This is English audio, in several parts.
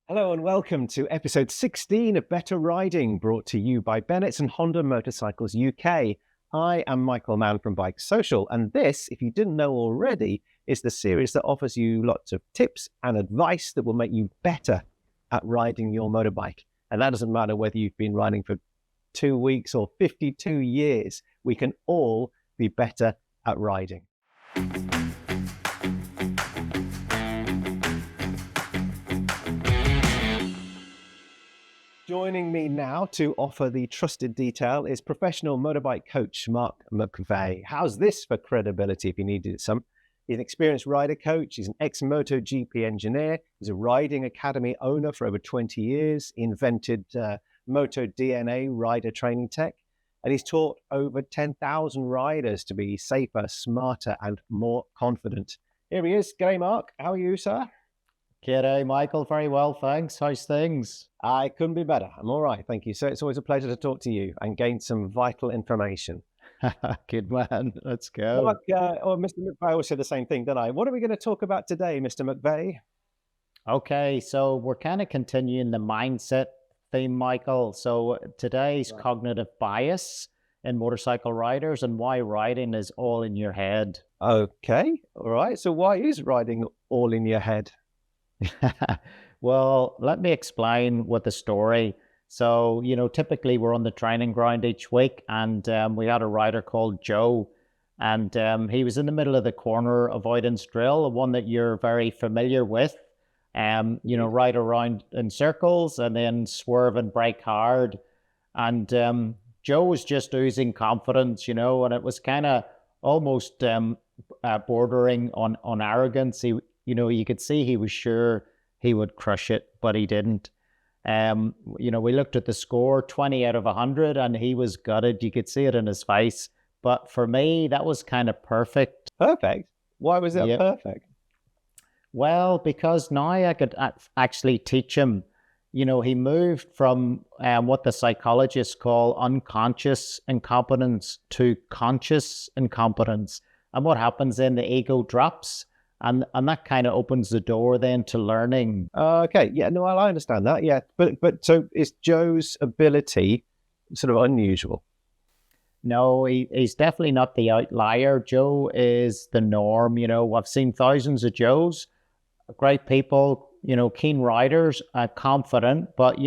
Hello and welcome to episode 16 of Better Riding, brought to you by Bennett's and Honda Motorcycles UK. I am Michael Mann from BikeSocial, and this, if you didn't know already, is the series that offers you lots of tips and advice that will make you better at riding your motorbike. And that doesn't matter whether you've been riding for 2 weeks or 52 years, we can all be better at riding. Joining me now to offer the trusted detail is professional motorbike coach Mark McVeigh. How's this for credibility if you needed some? He's an experienced rider coach. He's an ex-MotoGP engineer. He's a riding academy owner for over 20 years. He invented Moto DNA rider training tech. And he's taught over 10,000 riders to be safer, smarter, and more confident. Here he is. G'day, Mark. How are you, sir? G'day, Michael. Very well, thanks. How's things? I couldn't be better. I'm all right, thank you. So it's always a pleasure to talk to you and gain some vital information. Good man. Let's go. Mark, Mr. McVeigh, I always say the same thing, don't I? What are we going to talk about today, Mr. McVeigh? Okay, so we're kind of continuing the mindset theme, Michael. So today's cognitive bias in motorcycle riders and why riding is all in your head. Okay, all right. So why is riding all in your head? Well, let me explain with the story. So, typically we're on the training ground each week, and we had a rider called Joe, and he was in the middle of the corner avoidance drill, one that you're very familiar with. Ride around in circles and then swerve and brake hard. And Joe was just oozing confidence, and it was kind of almost bordering on arrogance. You could see he was sure he would crush it, but he didn't. We looked at the score, 20 out of 100, and he was gutted. You could see it in his face. But for me, that was kind of perfect. Perfect? Why was that perfect? Well, because now I could actually teach him. He moved from what the psychologists call unconscious incompetence to conscious incompetence. And what happens then, the ego drops. And that kind of opens the door then to learning. Okay, yeah, no, I understand that, yeah. But so is Joe's ability sort of unusual? No, he's definitely not the outlier. Joe is the norm. I've seen thousands of Joes, great people, keen riders, confident, but,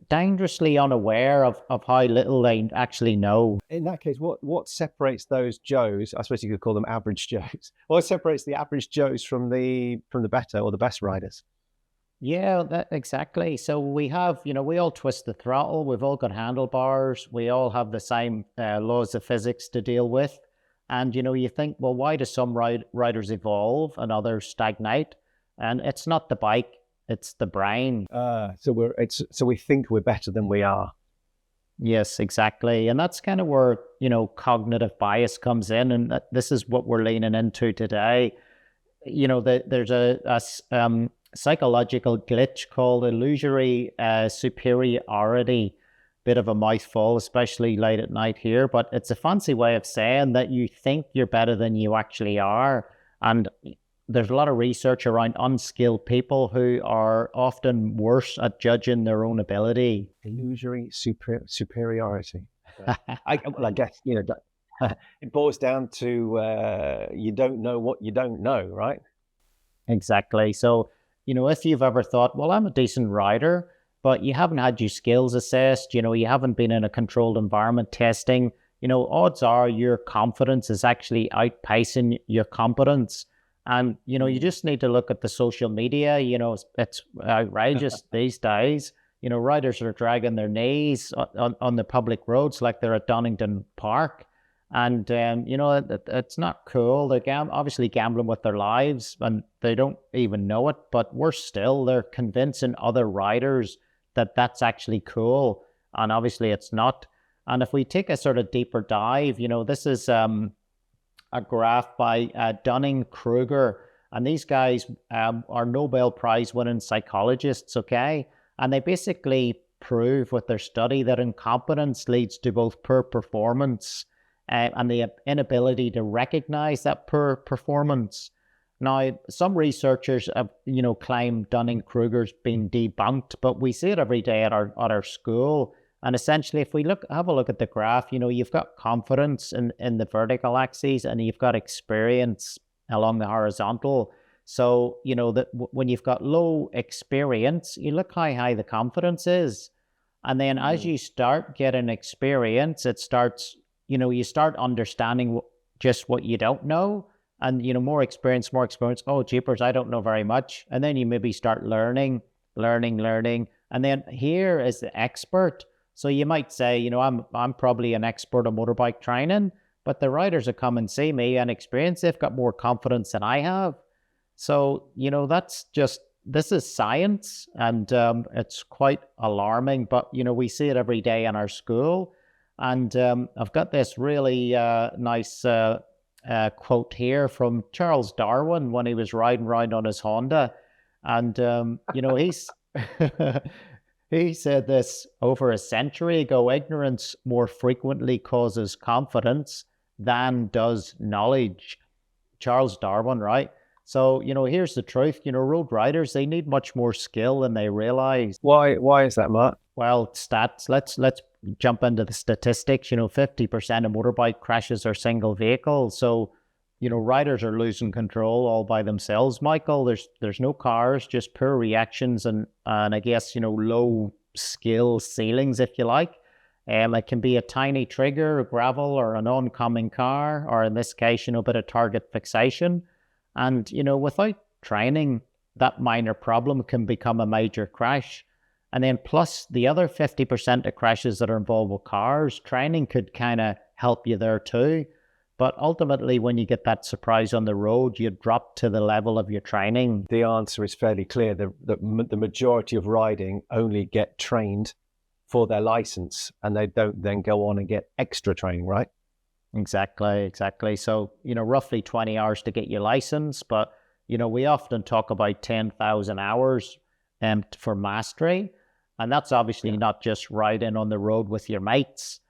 dangerously unaware of how little they actually know. In that case, what separates those Joes? I suppose you could call them average Joes. What separates the average Joes from the better or the best riders? Yeah, exactly. So we have, we all twist the throttle. We've all got handlebars. We all have the same laws of physics to deal with. And, you think, well, why do some riders evolve and others stagnate? And it's not the bike. It's the brain. So we think we're better than we are. Yes, exactly. And that's kind of where, cognitive bias comes in. And this is what we're leaning into today. There's a psychological glitch called illusory superiority. Bit of a mouthful, especially late at night here. But it's a fancy way of saying that you think you're better than you actually are. And there's a lot of research around unskilled people who are often worse at judging their own ability. Illusory superiority. I guess, it boils down to you don't know what you don't know, right? Exactly. So, if you've ever thought, well, I'm a decent rider, but you haven't had your skills assessed, you haven't been in a controlled environment testing, odds are your confidence is actually outpacing your competence. And, you just need to look at the social media. It's outrageous these days. Riders are dragging their knees on the public roads like they're at Donington Park. And, it's not cool. They're obviously gambling with their lives and they don't even know it. But worse still, they're convincing other riders that that's actually cool. And obviously it's not. And if we take a sort of deeper dive, this is a graph by Dunning-Kruger. And these guys are Nobel Prize winning psychologists, okay? And they basically prove with their study that incompetence leads to both poor performance and the inability to recognize that poor performance. Now, some researchers have, claim Dunning-Kruger's been debunked, but we see it every day at our school. And essentially, if we have a look at the graph, you've got confidence in the vertical axis, and you've got experience along the horizontal. So, that when you've got low experience, you look how high the confidence is. And then as you start getting experience, it starts, you start understanding just what you don't know. And, more experience. Oh, jeepers, I don't know very much. And then you maybe start learning. And then here is the expert. So you might say, I'm probably an expert on motorbike training, but the riders that come and see me and experience, they've got more confidence than I have. So, this is science, and it's quite alarming, but, we see it every day in our school. And I've got this really nice quote here from Charles Darwin when he was riding around on his Honda. And, he's he said this over a century ago: ignorance more frequently causes confidence than does knowledge. Charles Darwin, right? So, here's the truth. Road riders, they need much more skill than they realize. Why is that, Mark? Well, stats. Let's jump into the statistics. 50% of motorbike crashes are single vehicles. So, riders are losing control all by themselves, Michael. There's no cars, just poor reactions and I guess, low skill ceilings, if you like. It can be a tiny trigger, a gravel, or an oncoming car, or in this case, a bit of target fixation. And, without training, that minor problem can become a major crash. And then plus the other 50% of crashes that are involved with cars, training could kind of help you there too. But ultimately, when you get that surprise on the road, you drop to the level of your training. The answer is fairly clear. The majority of riding only get trained for their license, and they don't then go on and get extra training, right? Exactly. So, roughly 20 hours to get your license, but, we often talk about 10,000 hours for mastery. And that's obviously not just riding on the road with your mates.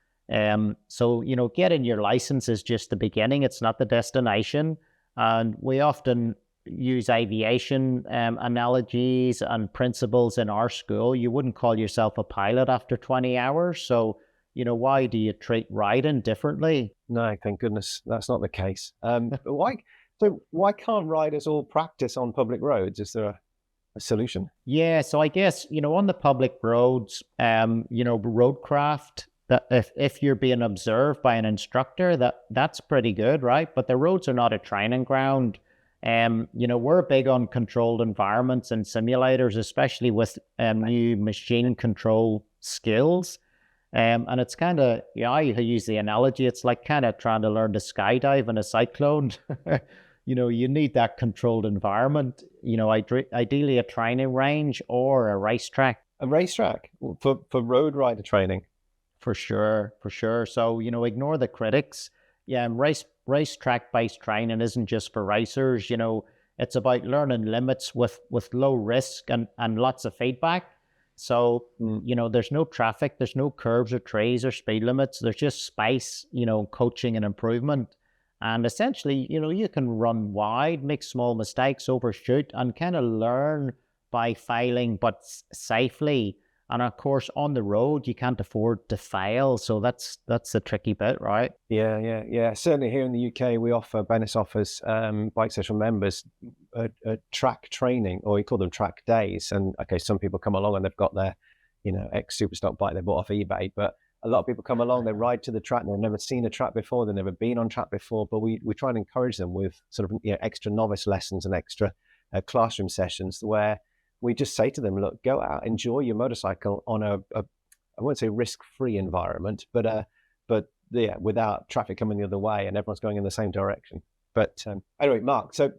So, getting your license is just the beginning. It's not the destination. And we often use aviation analogies and principles in our school. You wouldn't call yourself a pilot after 20 hours. So, why do you treat riding differently? No, thank goodness that's not the case. But why can't riders all practice on public roads? Is there a solution? Yeah, so I guess, on the public roads, roadcraft, that if you're being observed by an instructor, that's pretty good, right? But the roads are not a training ground. We're big on controlled environments and simulators, especially with new machine control skills. And it's kind of, I use the analogy, it's like kind of trying to learn to skydive in a cyclone. You need that controlled environment, ideally a training range or a racetrack. A racetrack for road rider training? For sure. So, ignore the critics. Yeah, racetrack-based training isn't just for racers. It's about learning limits with low risk and lots of feedback. So, there's no traffic, there's no curbs or trees or speed limits. There's just space, coaching and improvement. And essentially, you can run wide, make small mistakes, overshoot, and kind of learn by failing, but safely. And of course, on the road, you can't afford to fail. So that's the tricky bit, right? Yeah. Certainly here in the UK, Bennis offers BikeSocial members a track training, or we call them track days. And okay, some people come along and they've got their, ex-Superstock bike they bought off eBay, but a lot of people come along, they ride to the track, they've never seen a track before, they've never been on track before, but we try and encourage them with sort of extra novice lessons and extra classroom sessions where we just say to them, look, go out, enjoy your motorcycle on a I won't say risk-free environment, but without traffic coming the other way and everyone's going in the same direction. But anyway, Mark, so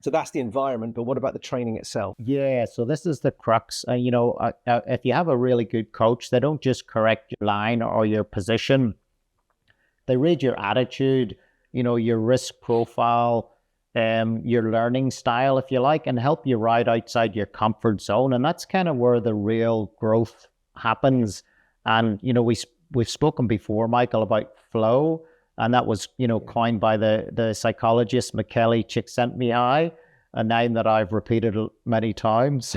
that's the environment, but what about the training itself? Yeah, so this is the crux. If you have a really good coach, they don't just correct your line or your position. They read your attitude, your risk profile, your learning style, if you like, and help you ride outside your comfort zone. And that's kind of where the real growth happens. And, we've spoken before, Michael, about flow. And that was, coined by the psychologist Michele Csikszentmihalyi. a name that I've repeated many times.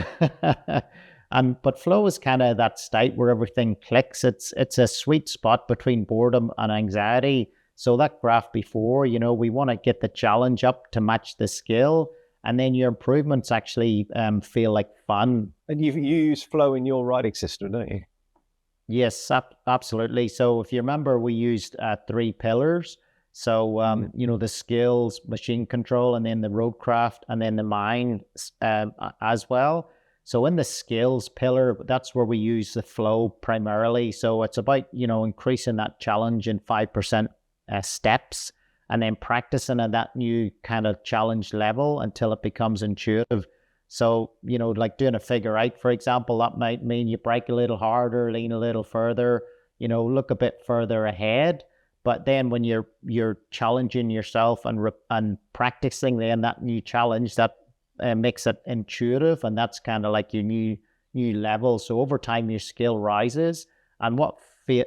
But flow is kind of that state where everything clicks. It's a sweet spot between boredom and anxiety. So that graph before, we want to get the challenge up to match the skill, and then your improvements actually feel like fun. And you use flow in your riding system, don't you? Yes, absolutely. So if you remember, we used 3 pillars. So, the skills, machine control, and then the roadcraft, and then the mind as well. So in the skills pillar, that's where we use the flow primarily. So it's about, increasing that challenge in 5% steps, and then practicing at that new kind of challenge level until it becomes intuitive. So, like doing a figure 8, for example, that might mean you brake a little harder, lean a little further, look a bit further ahead. But then when you're challenging yourself and practicing then that new challenge, that makes it intuitive, and that's kind of like your new level. So over time, your skill rises, and what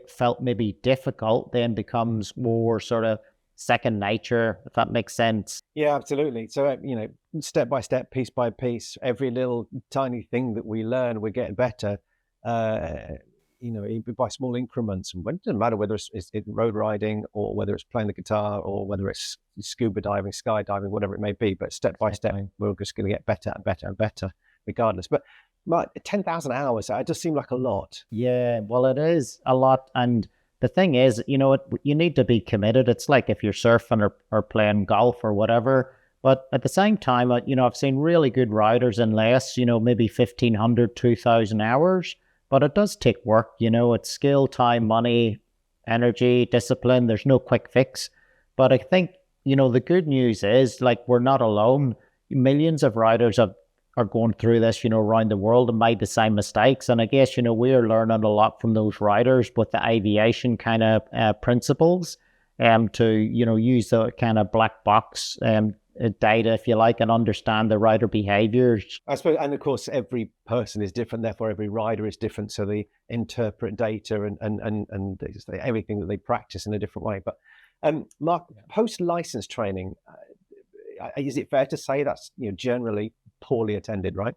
felt maybe difficult then becomes more sort of second nature, if that makes sense. Yeah, absolutely. So, step by step, piece by piece, every little tiny thing that we learn, we're getting better, by small increments. And it doesn't matter whether it's road riding, or whether it's playing the guitar, or whether it's scuba diving, skydiving, whatever it may be. But step by step, we're just going to get better and better and better regardless. But 10,000 hours, it does seem like a lot. Yeah, well, it is a lot. And the thing is, you need to be committed. It's like if you're surfing or playing golf or whatever. But at the same time, I've seen really good riders in less, maybe 1,500, 2,000 hours. But it does take work, it's skill, time, money, energy, discipline. There's no quick fix. But I think, the good news is, like, we're not alone. Millions of riders are going through this, around the world, and made the same mistakes. And I guess, we're learning a lot from those riders with the aviation kind of principles to, use the kind of black box data, if you like, and understand the rider behaviors. I suppose, and of course, every person is different, therefore every rider is different. So they interpret data and everything that they practice in a different way. But Mark, post-license training, is it fair to say that's generally poorly attended, right?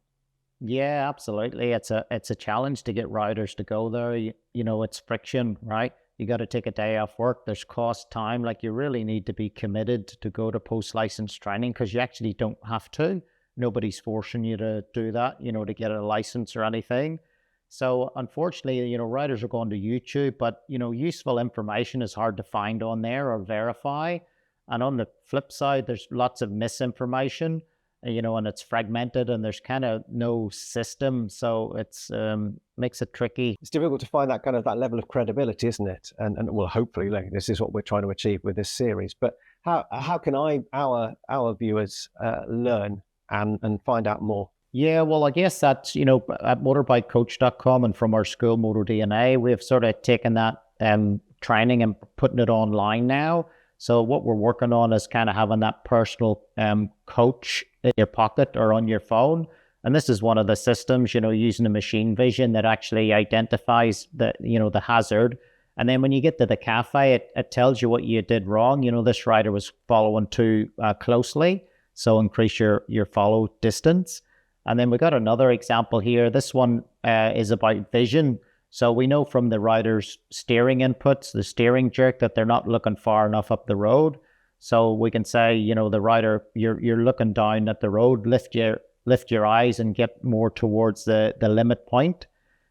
Yeah, absolutely. It's a challenge to get riders to go there. It's friction, right? You got to take a day off work. There's cost, time. Like, you really need to be committed to go to post-license training, because you actually don't have to. Nobody's forcing you to do that, to get a license or anything. So unfortunately, riders are going to YouTube, but, useful information is hard to find on there or verify. And on the flip side, there's lots of misinformation, and it's fragmented, and there's kind of no system. So it's makes it tricky. It's difficult to find that level of credibility, isn't it? And well, hopefully, this is what we're trying to achieve with this series. But how can our viewers learn and find out more? Yeah, well, I guess that's, at motorbikecoach.com, and from our school, Motor DNA, we've sort of taken that training and putting it online now. So what we're working on is kind of having that personal coach in your pocket or on your phone. And this is one of the systems, using a machine vision that actually identifies the hazard. And then when you get to the cafe, it tells you what you did wrong. This rider was following too closely, so increase your follow distance. And then we got another example here. This one is about vision. So we know from the rider's steering inputs, the steering jerk, that they're not looking far enough up the road. So we can say, the rider, you're looking down at the road, lift your eyes and get more towards the limit point.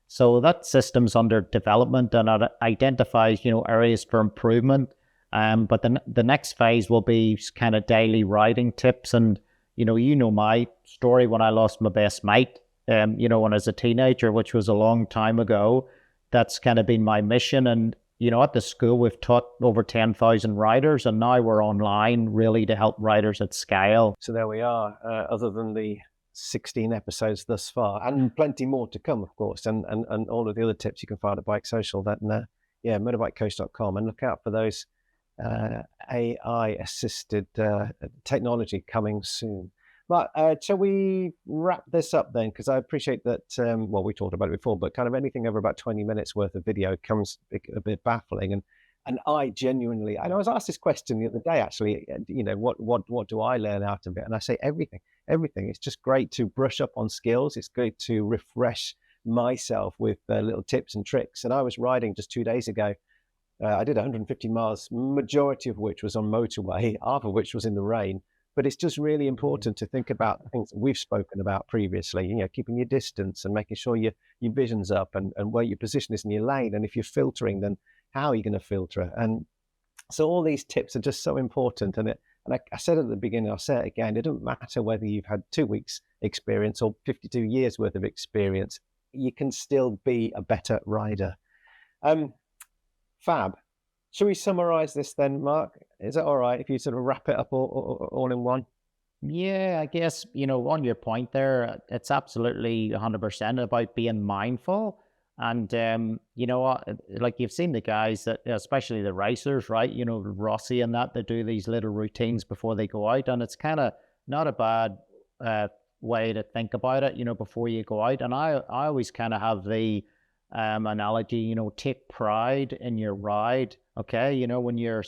So that system's under development, and it identifies, areas for improvement. But the next phase will be kind of daily riding tips. And, my story when I lost my best mate, when I was a teenager, which was a long time ago. That's kind of been my mission. And, at the school, we've taught over 10,000 riders, and now we're online really to help riders at scale. So there we are, other than the 16 episodes thus far, and plenty more to come, of course, and all of the other tips you can find at BikeSocial, motorbikecoach.com, and look out for those AI-assisted technology coming soon. But shall we wrap this up then? Because I appreciate that, we talked about it before, but kind of anything over about 20 minutes worth of video comes a bit baffling. And I genuinely, and I was asked this question the other day, actually, what do I learn out of it? And I say everything. It's just great to brush up on skills. It's great to refresh myself with little tips and tricks. And I was riding just 2 days ago. I did 150 miles, majority of which was on motorway, half of which was in the rain. But it's just really important to think about the things that we've spoken about previously, keeping your distance and making sure your vision's up and where your position is in your lane. And if you're filtering, then how are you going to filter? And so all these tips are just so important. And I said at the beginning, I'll say it again, it doesn't matter whether you've had 2 weeks experience or 52 years worth of experience, you can still be a better rider. Fab. Shall we summarize this then, Mark? Is that all right if you sort of wrap it up all in one? Yeah, I guess, on your point there, it's absolutely 100% about being mindful. And, like you've seen the guys that, especially the racers, right? Rossi and that, they do these little routines before they go out. And it's kind of not a bad way to think about it, before you go out. And I always kind of have the analogy, take pride in your ride. Okay. When you're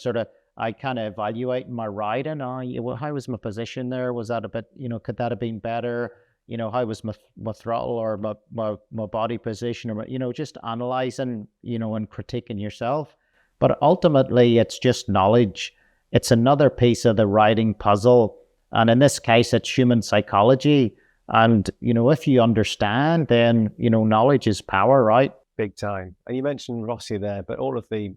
I kind of evaluate my riding. How was my position there? Was that a bit, could that have been better? How was my throttle or my body position, or, just analyzing, and critiquing yourself. But ultimately, it's just knowledge. It's another piece of the riding puzzle. And in this case, it's human psychology. And, if you understand, then, knowledge is power, right? Big time. And you mentioned Rossi there, but all of the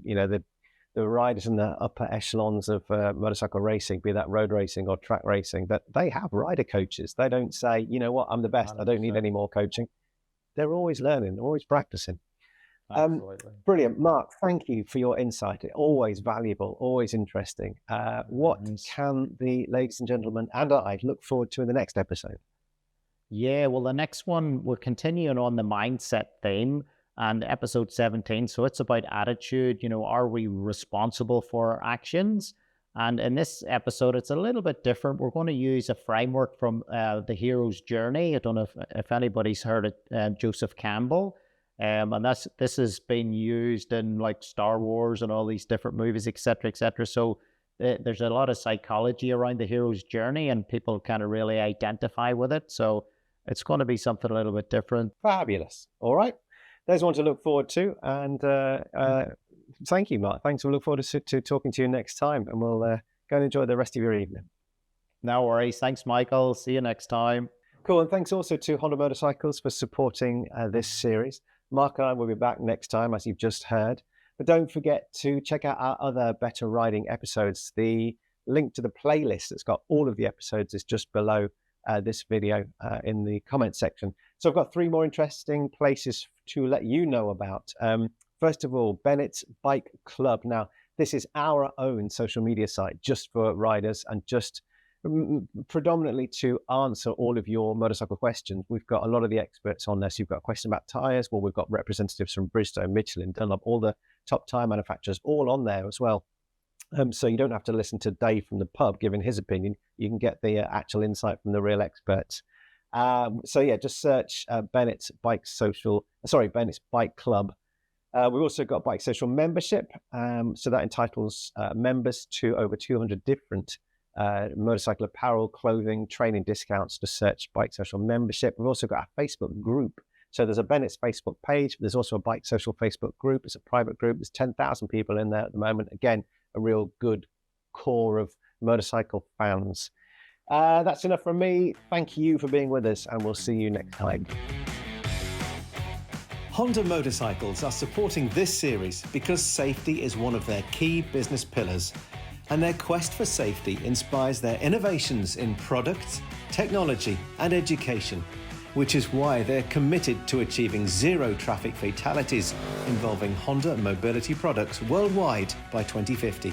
riders in the upper echelons of motorcycle racing, be that road racing or track racing, that they have rider coaches. They don't say, you know what, I'm the best, 100%. I don't need any more coaching. They're always learning, always practicing. Brilliant. Mark, thank you for your insight. Always valuable, always interesting. What can the ladies and gentlemen and I look forward to in the next episode? Yeah, well, the next one, we're continuing on the mindset theme. And episode 17, so it's about attitude. Are we responsible for our actions? And in this episode, it's a little bit different. We're going to use a framework from the hero's journey. I don't know if anybody's heard it, Joseph Campbell. And this has been used in like Star Wars and all these different movies, et cetera, et cetera. So there's a lot of psychology around the hero's journey, and people kind of really identify with it. So it's going to be something a little bit different. Fabulous. All right. There's one to look forward to. And thank you, Mark. Thanks. We'll look forward to talking to you next time. And we'll go and enjoy the rest of your evening. No worries. Thanks, Michael. See you next time. Cool. And thanks also to Honda Motorcycles for supporting this series. Mark and I will be back next time, as you've just heard. But don't forget to check out our other Better Riding episodes. The link to the playlist that's got all of the episodes is just below this video in the comment section. So I've got 3 more interesting places to let you know about. First of all, Bennett's Bike Club. Now, this is our own social media site just for riders and just predominantly to answer all of your motorcycle questions. We've got a lot of the experts on there. So you've got a question about tires. Well, we've got representatives from Bridgestone, Michelin, Dunlop, all the top tire manufacturers all on there as well. So you don't have to listen to Dave from the pub giving his opinion. You can get the actual insight from the real experts. So yeah, just search Bennett's Bennett's Bike Club. We've also got BikeSocial membership. So that entitles members to over 200 different motorcycle apparel, clothing, training discounts. To search BikeSocial membership. We've also got a Facebook group. So there's a Bennett's Facebook page. There's also a BikeSocial Facebook group. It's a private group. There's 10,000 people in there at the moment. Again, a real good core of motorcycle fans. That's enough from me. Thank you for being with us, and we'll see you next time. Honda Motorcycles are supporting this series because safety is one of their key business pillars, and their quest for safety inspires their innovations in products, technology, and education, which is why they're committed to achieving 0 traffic fatalities involving Honda mobility products worldwide by 2050.